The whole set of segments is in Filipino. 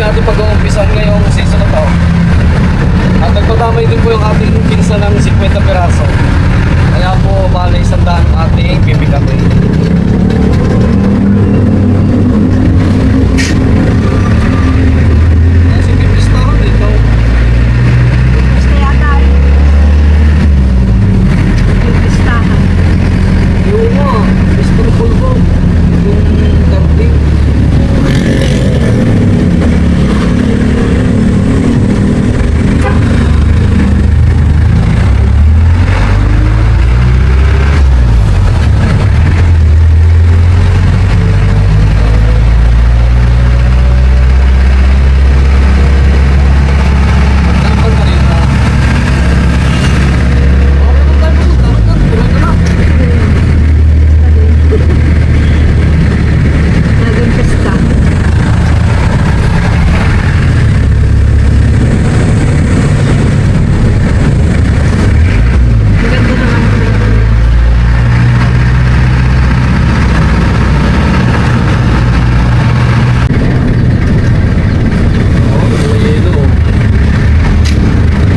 yung ating pag-uumpisan ngayong season na to. At nagpatamay din po yung ating pinsa ng 50 piraso. Kaya po bali 100 ang ating pipikapin. Sige, pista ko dito. Pista yata eh. Yung pistahan. Yung mo, pista ng pulbo. Yung camping. Naging pista. Maganda naman.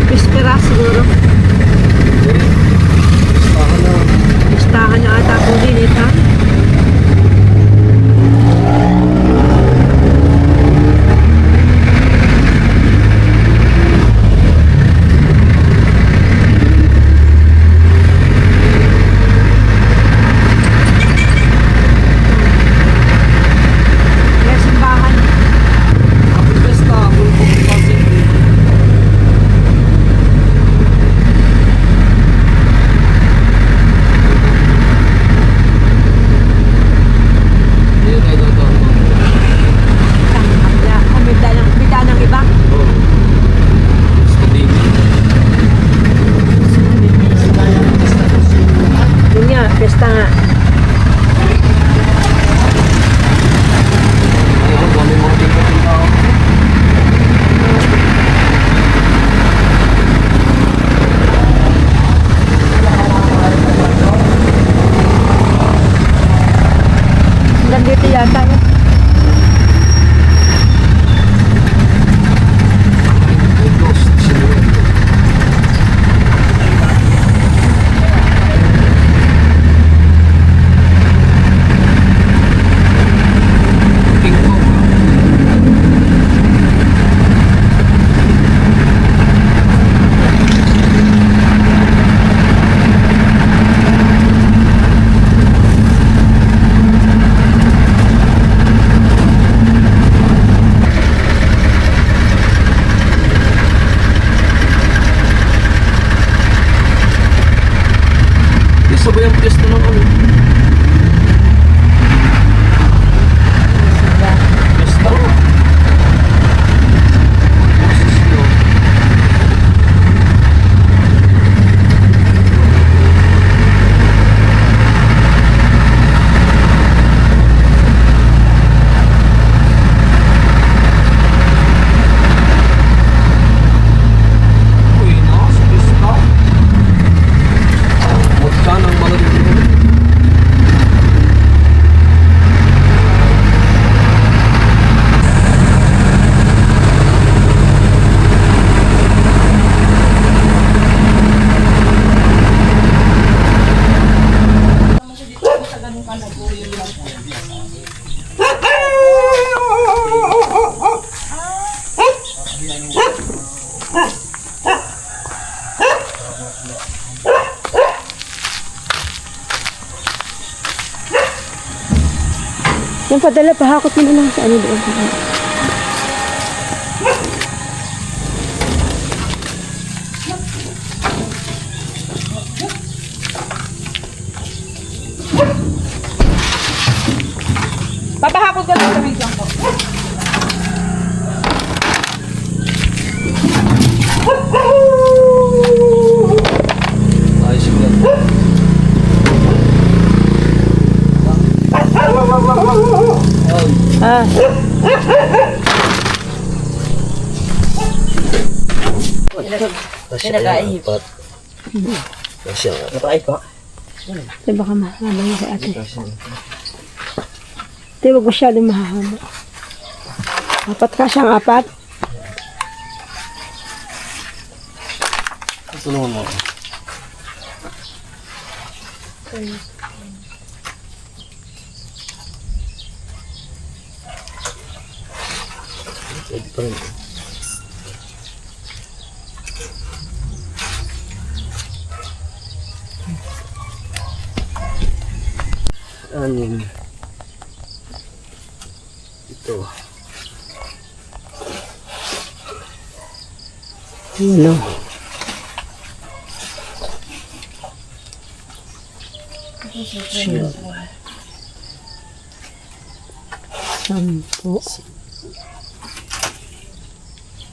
Pispera siguro. Pistahan na ata po din ito. Kaya simbahan. Bida ng iba. Yun nga, pesta nga. Nandito yata yun. Sabay ang piyesta ng ano? Piyesta? Uy, nas, piyesta. Magkano ang mga dito? Yung padala, pahakot mo na lang sa ano doon. Papahakot ko lang sa video ko. Ayos ko lang. Ah. Pinakain. Kasya. Napakain pa. Di baka mahaba yung sa ate. Di wag masyadong mahahaba. Apat ka siyang apat. Tulungan mo. Pwede pa rin. Anim. Ito. Ano? Sampo.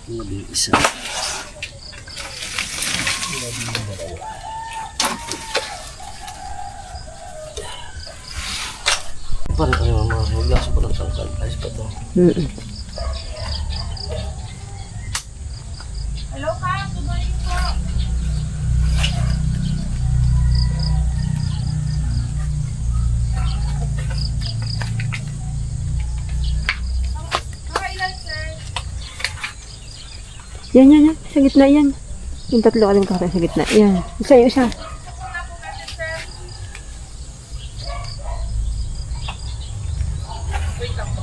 Labing isa. Parang tayo mga maglaso pa ng tangkal. Ayos pa to. Hello, Kap. Good morning po. Mga ilan, sir? Yan. Sa gitna yan. Yung tatlo ka din kakain sa gitna. Yan. Isa yung isa. Wala po natin, sir. Wait lang po.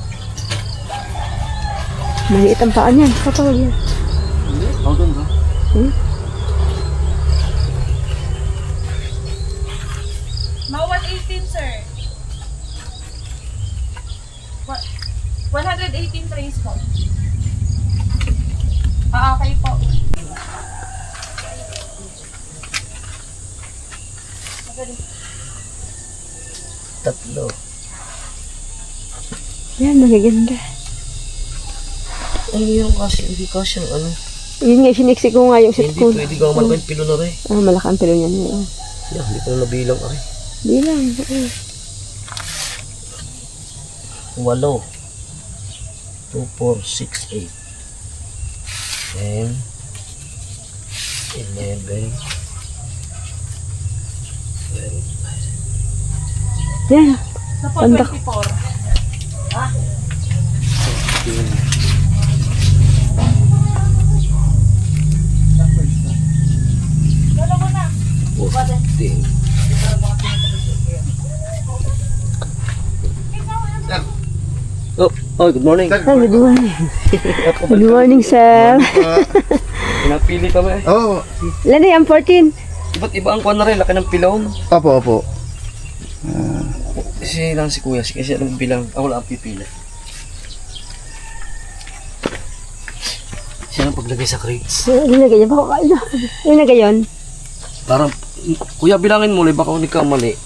Maliit ang paan yan. Kapawag yan. Hindi? Ako doon ba? Mga 118, sir. 118 trays po. Okay po. Tatlo. Yan, magaganda. Ano yung kasi? Hindi kasi yung ano. Yun nga, siniksi ko nga yung set Hindi ko. pwede ka malaking pilo na rin. Ah, malaki ang pilo niyan. Yeah, hindi ko na nabilang ay. Di lang. 8. 2, 4, 6, 8. 10, 11, 12, Yan. Sa po, Pandak. 24. 15. Lolo mo na. 14. Oh, good morning. Ah, good morning. Good morning, sir. Pinapili kami. Oo. Ilan na yan? 14. Iba't iba ang kuwan na rin, laki ng pilon. Opo. Kasi lang si kuya, kasi alam bilang, ako lang ang pipili. Siya ang paglagay sa crates. Linagay yan. Baka kain na. Linagay yun. Parang, kuya bilangin mo, baka hindi ka mali.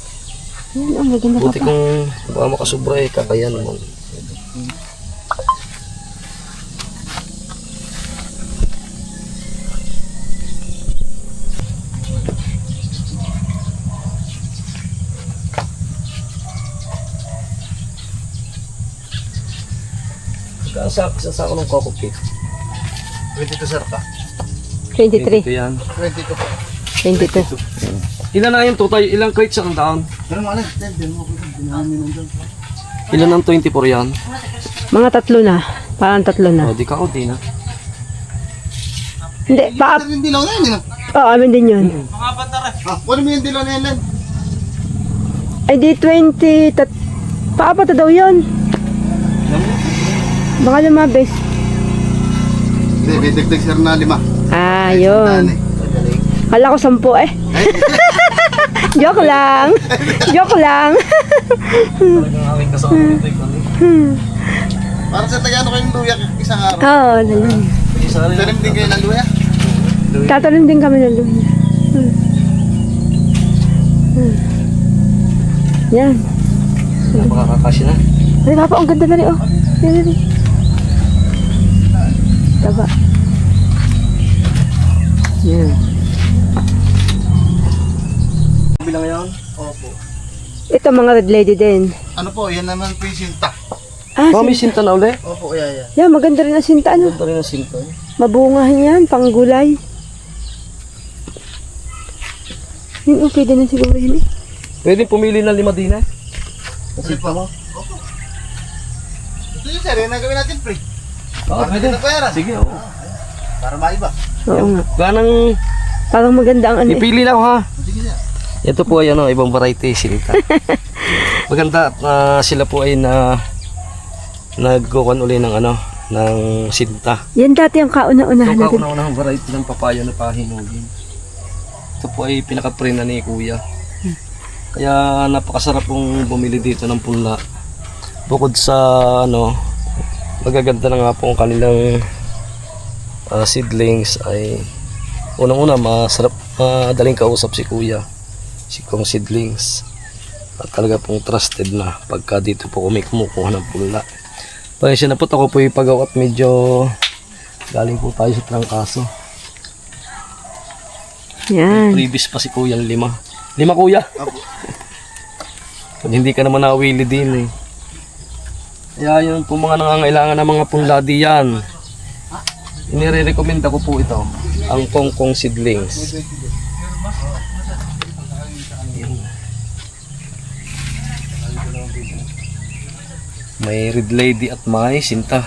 Yan, ang maganda Buti pa. kung baka makasubra eh, kakayan mo. Sa sako ng coco cake. 22 sir ka. 23. Ito yan. 22 po. 22. Ilan na yung total? Ilang crates ang taon? Pero mo alam, din mo ko dinamin nandun. Ilan ang 24 yan? Mga tatlo na. Parang tatlo na. O, di ka di na. Hindi, baka... Sir, yung dilaw na yun. Oo, amin din yun. Kunin mo yung dilaw na yan. Ay, di 20... Paapat na daw yun. Baka lumabes. Hindi, may dagdag sir na 5. Ah, yun. Kala ko 10 eh. Joke lang. Joke lang. Talagang aking kasama nito yung kani. Para sa taga ano kayong luya isang araw. Oo, nalang. Isa rin. Tanim din kayo ng luya. Tatanim din kami ng lunya. Yan. Napakakasya na. Ay, papa, ang ganda na rin, oh. Yan. Taba. Yan. Bilang yan? Opo. Ito, mga red lady din. Ano po, yan naman po yung sinta. Ah, Mami, sinta na uli. Opo, yan. yan, maganda rin ang sinta, ano. Ganda rin ang sinta. Mabungahan yan, panggulay. Yun, okay din na siguro yun eh. Pwede pumili ng 5 din eh. Kasi Ano po? Opo. Ito yung sir, yung nagawin natin pre. pwede. Sige, oo. Para maiba. Oo nga. Ganang Parang maganda ang ano eh. ipili lang ha. Sige sir. Ito po ay ano, ibang variety sinta. Maganda at sila po ay nagkukuhan uli ng ano, ng sinta. Yan dati ang kauna-unahan Ito natin. kauna-unahang variety ng papaya na pahinugin. Ito po ay pinaka-prina ni Kuya. Kaya napakasarap pong bumili dito ng punla. Bukod sa ano, magaganda na nga po ang kanilang seedlings ay unang-una masarap, madaling kausap si Kuya. Si Kong Seedlings. At talaga pong trusted na pagka dito po kami kumukuha ng punla. Pasensya na po, ako po ipagaw at medyo galing po tayo sa trangkaso. Yan. Previous pa si Kuya 5. 5 Kuya? Pag hindi ka naman nawili din eh. Kaya yun po mga nangangailangan ng mga punladi yan. Inire-recommenda ko po ito. Ang Kongkong Seedlings. May red lady at may sinta.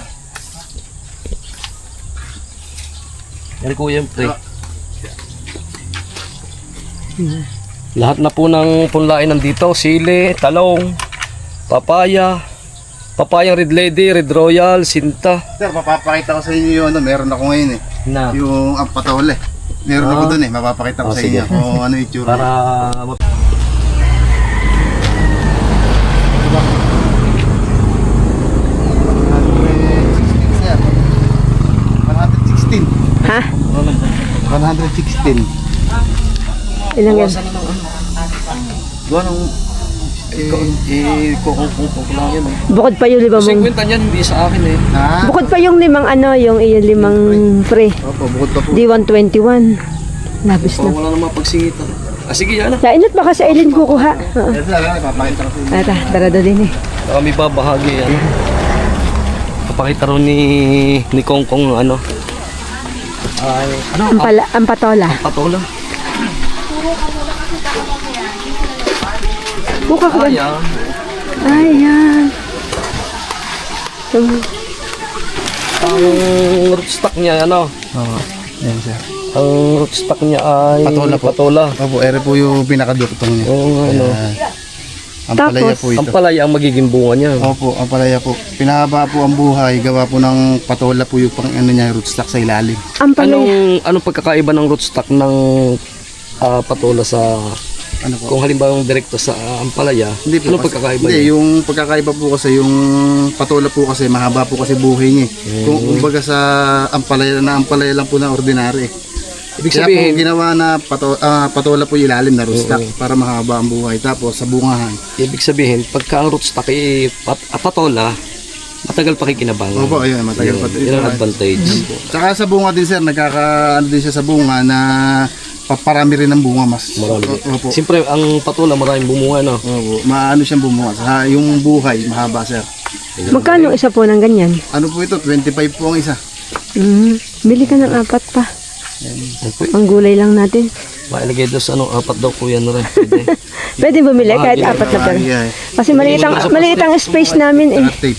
Yan Kuya pre. Lahat na po ng punlain nandito, sili, talong, papaya, papayang red lady, red royal, sinta. Sir, papapakita ko sa inyo yung ano, meron ako ngayon eh. Na, Yung ampatole. Meron ako dun eh, mapapakita ko sa sige. inyo kung ano yung itsura. para Sir, 116. Ha? 116. Ilang yan? gawa ng kung lang yan eh. Bukod pa yung limang 50 niyan hindi sa akin eh. Ha? Bukod pa yung limang ano, yung limang pre. Opo, bukod pa po. D121. Labis na. Wala namang pagsingitan. Sige yan ah. Kainat baka sa Eileen kukuha. Oo. Yes, sir, papakita ko sa inyo. Ata, darado din eh. Kami babahagi yan. Papakita rin ni Kongkong ano. Ay, ano? Ang patola. Patola. Buka ka ba? Ayan. Ayan. Ang rootstock niya ano? Oo, yan sir. Ang rootstock niya ay Patola po. Patola. Opo, ere po yung pinakaduktong niya. Oo nga ano. Ang palaya po Ang ito. palaya ang magiging bunga niya. Opo, ang palaya po. Pinahaba po ang buhay, gawa po ng patola po yung pang ano niya, rootstock sa ilalim. Ang palaya. Anong pagkakaiba ng rootstock ng patola sa Ano po? kung halimbawa yung direkta sa ampalaya? Hindi po. Anong pagkakaiba Hindi, niya? yung pagkakaiba po kasi, yung patola po kasi, mahaba po kasi buhay niya. Kung kumbaga sa ampalaya lang po na ordinary. Ibig Kaya sabihin, po ginawa na patola po ilalim na rootstock para mahaba ang buhay. Tapos sa bungahan. pagka ang rootstock ay patola, matagal pa kikinabangan. Opo, ayun, matagal pa. Yun ang advantage. Tsaka sa bunga din sir, ano din siya sa bunga na paparami rin ng bunga mas. Marami. Opo. Siyempre, ang patola maraming bumunga, no? Opo, maano siyang bumunga. Yung buhay, mahaba sir. Magkano isa po ng ganyan? Ano po ito? 25 po ang isa. Bili ka ng 4 pa. Ang gulay lang natin. Mailagay doon sa 4 daw po yan rin. Pwede. Pwede bumili kahit 4 na pera. Ay, Kasi maliit ang space namin eh. tape.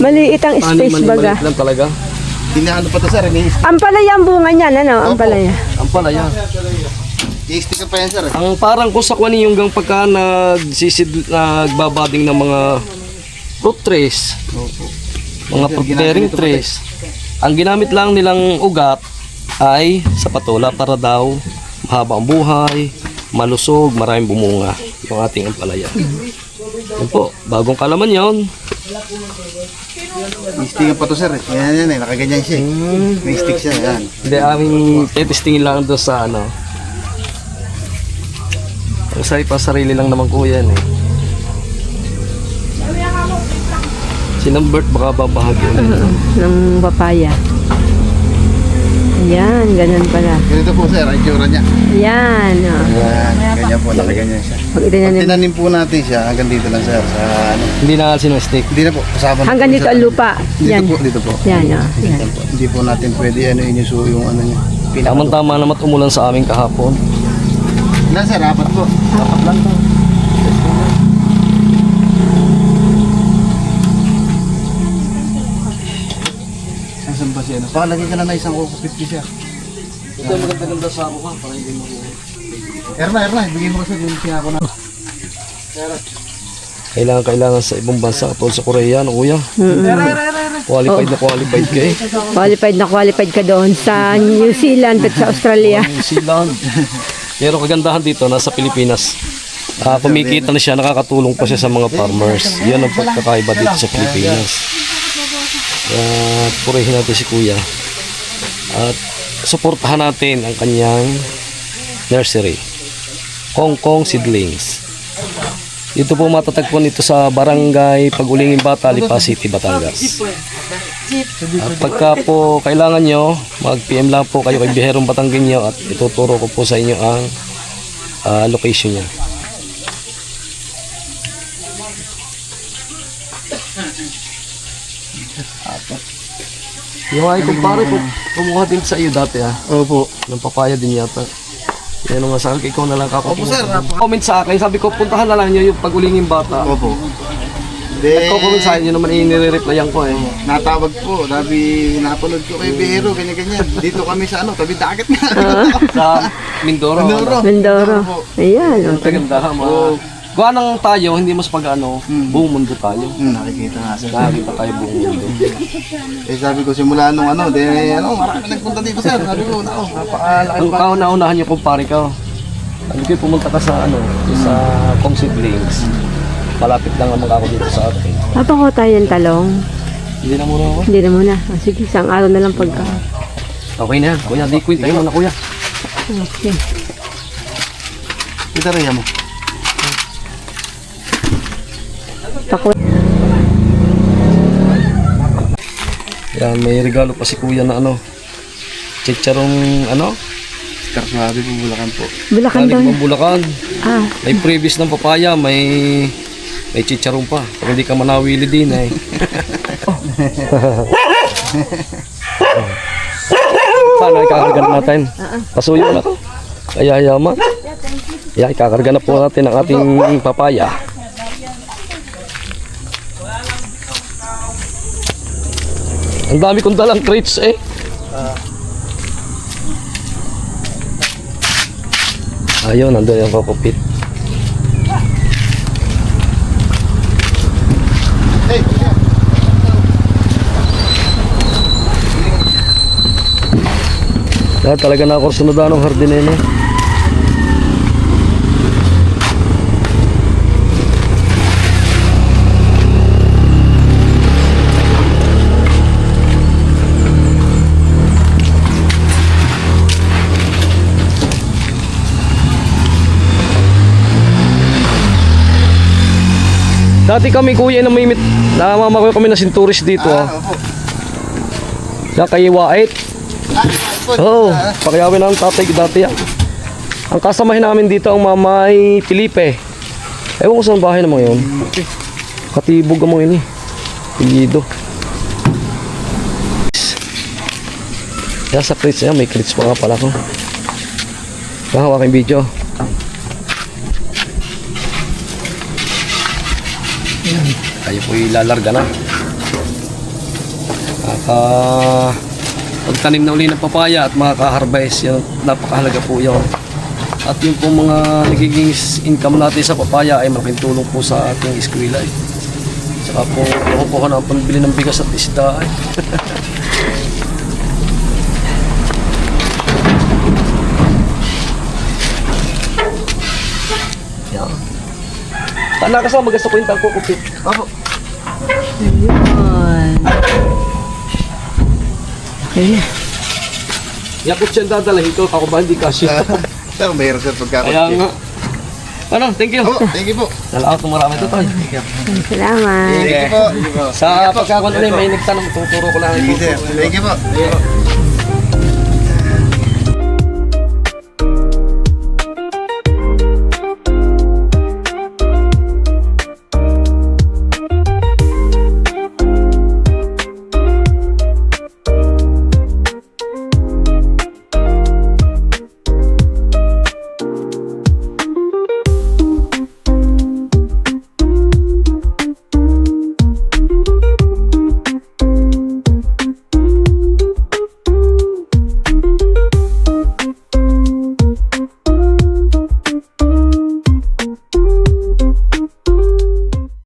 Maliit ang space baga. Maliit lang talaga. Tinaano pa to sir, Ang palaya ang bunga niyan, ano? Ang palaya. Ang palaya. i-stick pa yan sir. Ang parang kung sa kwani yung gang pagka nagbabading ng mga fruit trees, mga fruit bearing trees, ang ginamit lang nilang ugat ay sa patola para daw mahaba ang buhay, malusog, maraming bumunga yung ating ampalaya. Yan po, bagong kalaman yon. I-stick pa to sir. Yan eh, nakaganyan siya. May stick siya, yan. Hindi, aming testingin lang doon sa ano. Ang sarili lang naman ko yan eh. Sinang Bert baka babahagi. Ng papaya. Ayan, ganun pala. Ganito po sir, ang itsura niya. Ayan. Oh. Yan, ganyan po, nakaganyan siya. Pag Pag itinanim. tinanim po natin siya, hanggang dito lang sir. Sa ano. Hindi na sinustik. Hindi na po, kasama na Hanggang po, dito sir. ang lupa. Dito Yan. po, dito po. Yan, oh. Yan. Yan po. Hindi po natin pwede ano yung ano niya. Tama naman umulan sa amin kahapon. Ilan sir, 4 po. Dapat lang to. yan. Pakalagay ka na na isang Coco 50 siya. Ito maganda-ganda sa ako ka, para hindi mo. Erna, bigyan mo kasi yung sinako na. Kailangan sa ibang bansa, katulad sa Korea, no kuya? Qualified na qualified ka eh. Qualified ka doon sa New Zealand at sa Australia. New Zealand. Pero kagandahan dito, nasa Pilipinas. Kumikita na siya, nakakatulong pa siya sa mga farmers. Yan ang pagkakaiba dito sa Pilipinas. At purihin natin si kuya. At suportahan natin ang kanyang nursery. Hong Kong Seedlings. Dito po matatagpuan ito sa Barangay Pag-Ulingin Bata, Lipa City, Batangas. At pagka po kailangan nyo, mag-PM lang po kayo kay Biherong Batanggenyo at ituturo ko po sa inyo ang location niya. Yung ay kumpare po, kumuha din sa iyo dati Opo. ng papaya din yata. Yan nga sa akin, ikaw na lang Opo sir. comment sa akin, sabi ko puntahan na lang nyo yung Pag-Ulingin Bata. Opo. Nagko-comment sa inyo naman, inire-replyan ko eh. Natawag po, sabi napanood ko kay Bihero, ganyan-ganyan. Dito kami sa tabi dagat nga. Sa Mindoro. Mindoro. Ayan. Okay. Kagandahan mga. Gawa nang tayo, hindi mas pag buong mundo tayo. Nakikita nga sir. Nakakita tayo buong mundo. Sabi ko simula nung marami nagpunta dito sir. Sabi ko, napakalaki Ang kauna-unahan niyo kumpare ka. Sabi ko pumunta ka sa sa Kong Seedlings. Malapit lang naman ako dito sa atin. Papakuha tayo ng talong. Hindi na muna ako. Hindi na muna. Sige, isang araw na lang pagka. Okay na yan. Kuya, di kwenta mo na kuya. Okay. Kita rin mo. Pakuha. Yan, may regalo pa si kuya na chicharong Karsuhabi po Bulacan po. Bulacan daw. Galing Bulacan. Ah, May previous ng papaya, may chicharong pa. Pag hindi ka manawili din eh. Paano ikakarga na natin? Pasuyo na. Kaya yaman. Kaya ikakarga na po natin ang ating papaya. Ang dami kong dalang crates eh. Ayun, nandun yung kokopit. Talaga na ako sunod ng hardinero. Dati kami kuya na may namamakoy kami na sinturis dito Opo. Yan kay Wait. Oo, pakiyawin ng tatay ko dati yan. Ang kasamahin namin dito ang mamay Felipe. Ewan ko saan bahay naman yun. Katibog mo yun eh. Pilido. Yan sa crates yan, may crates pa nga pala ko. Kahawa kayong video. Tayo po ilalarga na. Pagtanim na uli ng papaya at makaka-harvest, yan, napakahalaga po yun. At yung po mga nagiging income natin sa papaya ay malaking tulong po sa ating eskwela eh. Saka po nakukuha na ang pambili ng bigas at isda eh. Yan. Tanda ka sa magasta ko yung tangkukupit. Opo. Ayun. Okay. Yakot siya dadalahin ko, ako ba hindi kasya. Sir, mayroon sir pagkakot. Kaya nga. Thank you. Oh, thank you po. Salamat kung marami ito, Toy. Salamat. Thank you po. Sa pagkakon ulit, may nagtanong, tuturo ko lang. Thank you sir. Thank you po.